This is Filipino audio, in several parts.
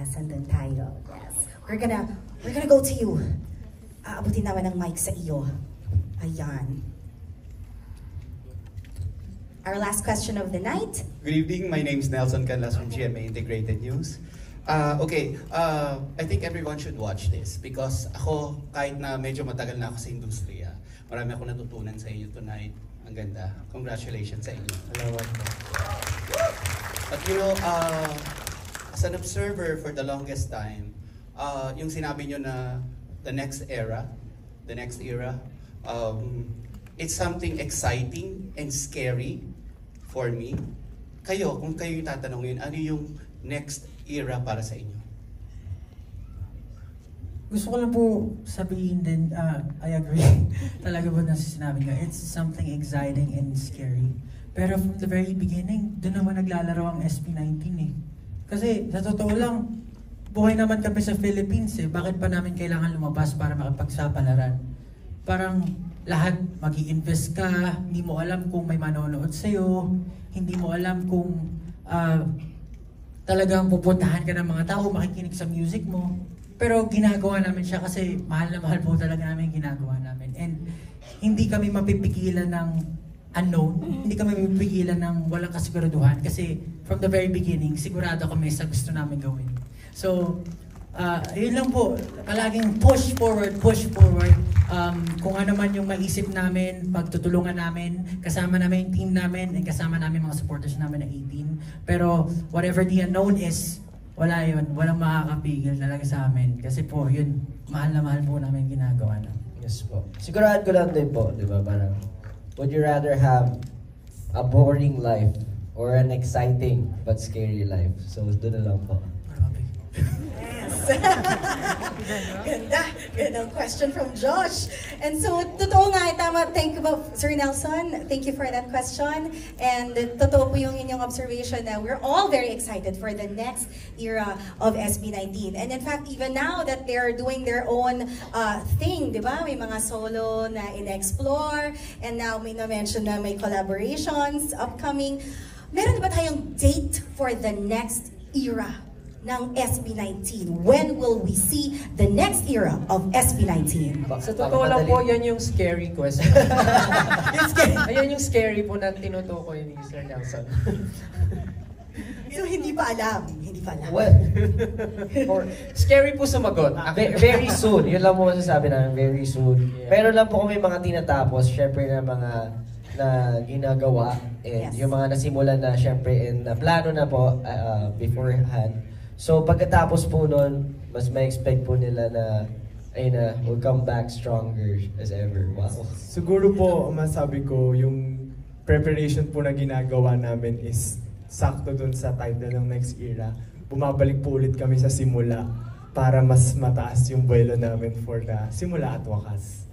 Yes, andun tayo. Yes. We're gonna go to you. Aabutin naman ng mic sa iyo. Ayan. Our last question of the night. Good evening. My name is Nelson Canlas from GMA Integrated News. I think everyone should watch this because ako, kahit na medyo matagal na ako sa industriya, marami ako natutunan sa inyo tonight. Ang ganda. Congratulations sa inyo. Salamat po. But you know, as an observer for the longest time, yung sinabi nyo na the next era, it's something exciting and scary for me. Kayo, kung kayo yung tatanungin, ano yung next era para sa inyo? Gusto ko lang po sabihin din, I agree talaga po na sinabi niya. It's something exciting and scary. Pero from the very beginning, doon naman naglalaro ang SB19 eh. Kasi sa totoo lang, buhay naman kami sa Philippines eh. Bakit pa namin kailangan lumabas para makipagsapalaran? Parang lahat mag-i-invest ka, hindi mo alam kung may manonood sa'yo, hindi mo alam kung talagang pupuntahan ka ng mga tao, makikinig sa music mo. Pero ginagawa namin siya kasi mahal na mahal po talaga namin ginagawa namin. And hindi kami mapipigilan ng unknown, hindi kami mapipigilan ng walang kasiguraduhan kasi from the very beginning, sigurado kami sa gusto namin gawin. So, yun lang po, palaging push forward. Kung ano man yung maisip namin, pagtutulungan namin, kasama namin yung team namin, and kasama namin mga supporters namin na 18. Pero whatever the unknown is, wala yun, walang makakapigil talaga sa amin. Kasi po, yun, mahal na mahal po namin ginagawa na. Yes po. Sigurado ko lang din po, di ba? Parang, would you rather have a boring life or an exciting but scary life? So, doon na lang po. Gandang question from Josh. And so, totoo nga, tama, thank you Sir Nelson, thank you for that question. And totoo po yung inyong observation na we're all very excited for the next era of SB19. And in fact, even now that they're doing their own thing, di ba? May mga solo na in-explore, and now may na-mention na may collaborations upcoming. Meron ba tayong date for the next era ng SB19? When will we see the next era of SB19? Sa totoo lang po, yan yung scary question. Ayun yung scary po na tinutukoy ni Sir Nelson. So, hindi pa alam. Well, Scary po sumagot. very soon. Yun lang po masasabi namin, very soon. Yeah. Meron lang po kami mga tinatapos, syempre na mga na ginagawa. And Yes. yung mga nasimulan na syempre and na plano na po beforehand. So pagkatapos po nun, mas ma-expect po nila na ayun na, we'll come back stronger as ever. Wow. Siguro po, masabi ko, yung preparation po na ginagawa namin is sakto dun sa title ng next era. Bumabalik po ulit kami sa simula para mas mataas yung buwelo namin for the simula at wakas.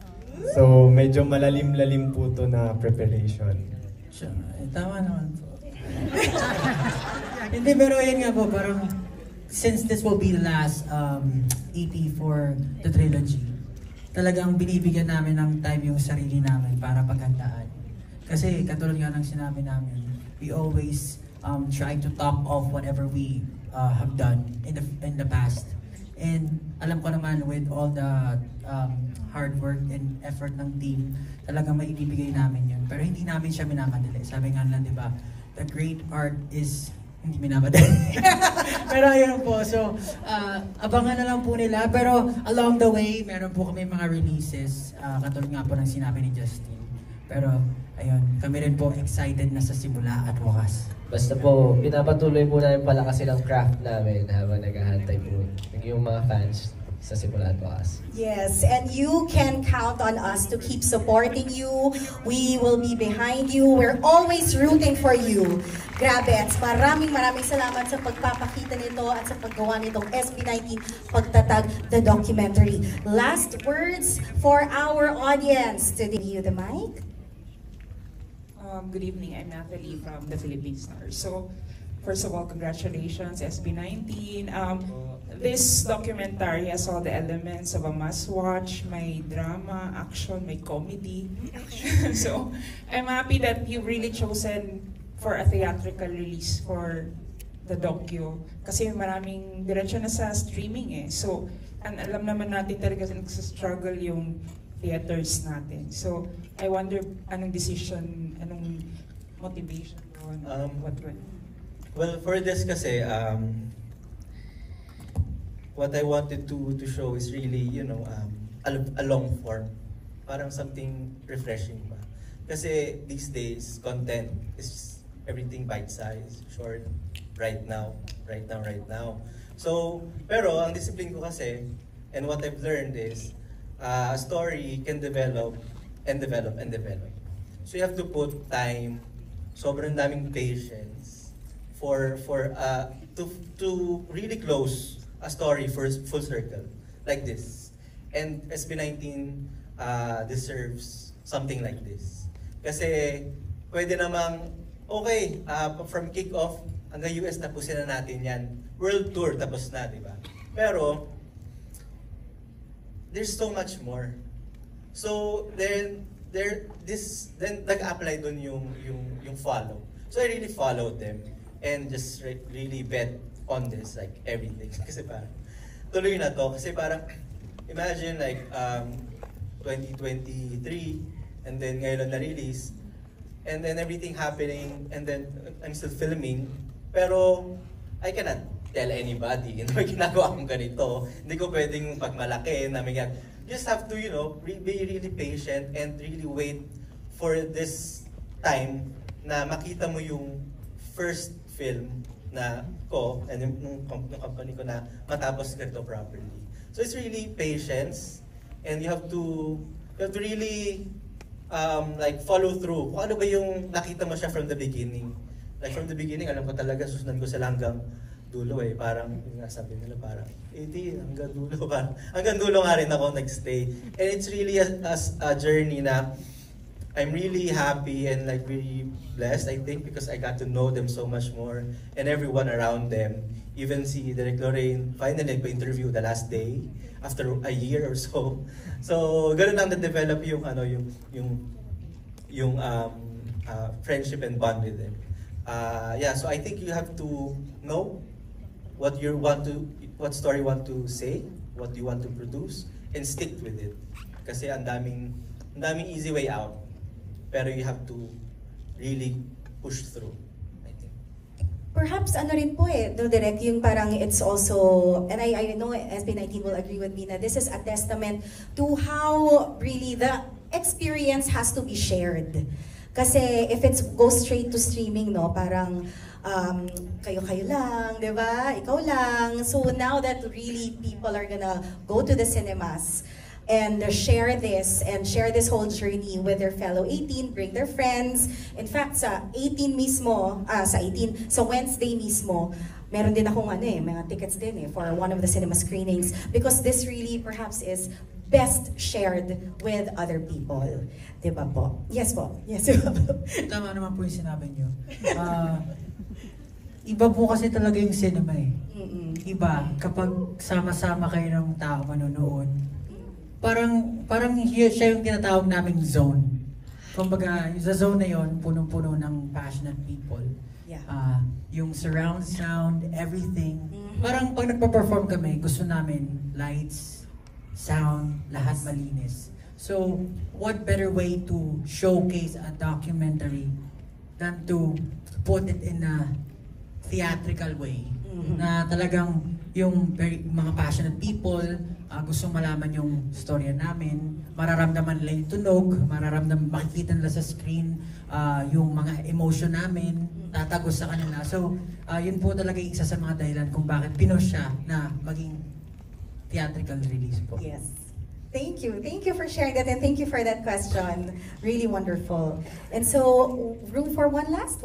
So medyo malalim-lalim po to na preparation. Sure, tama naman po. Hindi, pero yun nga po, parang since this will be the last EP for the trilogy, talagang binibigyan namin ng time yung sarili namin para paghandaan. Kasi katulad nga ng sinabi namin, we always try to top off whatever we have done in the past. And alam ko naman with all the hard work and effort ng team, talagang maibibigay namin yun. Pero hindi namin siya minakadali. Sabi nga lang, di ba, the great art is hindi minamadali. Pero ayun po, so abangan na lang po nila. Pero along the way, meron po kami mga releases, katulad nga po ng sinabi ni Justin. Pero ayun, kami rin po excited na sa simula at wakas. Basta po, pinapatuloy po namin palakasin ang craft namin habang naghahantay po yung mga fans sa simula at wakas. Yes, and you can count on us to keep supporting you. We will be behind you. We're always rooting for you. Grabe, at maraming salamat sa pagpapakita nito at sa paggawa nitong SB19 Pagtatag the documentary. Last words for our audience. To give you the mic. Good evening, I'm Natalie from the Philippine Stars. So, first of all, congratulations, SB19. This documentary has all the elements of a must-watch. May drama, action, may comedy. So, I'm happy that you've really chosen for a theatrical release for the docu. Kasi maraming diretso na sa streaming eh. So, alam naman natin talaga nagsa-struggle yung theaters natin. So, I wonder anong decision, anong motivation doon? What went? Well, for this kasi, what I wanted to show is really, a long form. Parang something refreshing ba. Kasi these days, content is everything bite-sized, short, right now. So, pero ang discipline ko kasi, and what I've learned is, a story can develop and develop and develop. So you have to put time, sobrang daming patience to really close a story for full circle like this. And SB19 deserves something like this. Kasi pwede namang, okay, from kick-off hanggang US tapusin na natin yan. World tour tapos na, di ba? Pero there's so much more. So then nag-apply dun yung follow. So I really followed them and just really bet on this, like everything. Kasi parang tuloy na to. Kasi parang imagine like 2023 and then ngayon na-release and then everything happening and then I'm still filming pero I cannot tell anybody na may ginagawa akong ganito. Hindi ko pwedeng pagmalaki na may just have to, be really patient and really wait for this time na makita mo yung first film na ko and yung company ko na matapos ganito properly. So it's really patience and you have to really like follow through. Kung ano ba yung nakita mo siya from the beginning. Like from the beginning, alam ko talaga susunod ko sila hanggang dulo eh. Parang, yung nga sabi nila, parang 80 hanggang dulo. Parang, hanggang dulo nga rin ako nag-stay. And it's really a journey na I'm really happy and like really blessed, I think, because I got to know them so much more and everyone around them. Even si Derek Lorraine, finally nagpa-interview the last day after a year or so. So, ganun lang na-develop yung friendship and bond with them. So I think you have to know what story you want to say, what you want to produce, and stick with it. Kasi ang daming easy way out, pero you have to really push through, I think. Perhaps rin po Direk, yung parang it's also, and I know SB19 will agree with me na this is a testament to how really the experience has to be shared. Kasi if it goes straight to streaming, parang kayo-kayo lang, di ba? Ikaw lang. So now that really people are gonna go to the cinemas and share this whole journey with their fellow 18, bring their friends. In fact, sa 18 mismo, sa Wednesday mismo, meron din akong mga tickets din for one of the cinema screenings because this really perhaps is best shared with other people. Diba po? Yes po. Yes po. Tama naman po yung sinabi niyo. Iba po kasi talaga yung cinema eh. Iba, kapag sama-sama kayo ng tao manonood, parang siya yung tinatawag naming zone. Kumbaga, sa zone na yon punong-puno ng passionate people. Yeah. Yung surround sound, everything. Parang pag nagpa-perform kami, gusto namin lights, sound, lahat malinis. So, what better way to showcase a documentary than to put it in a theatrical way? Na talagang yung mga passionate people, gustong malaman yung storya namin, mararamdaman nila yung tunog, makikita nila sa screen yung mga emotion namin, tatagos sa kanila. So, yun po talaga isa sa mga dahilan kung bakit pinush siya na maging theatrical release po. Yes. Thank you. Thank you for sharing that and thank you for that question. Really wonderful. And so, room for one last?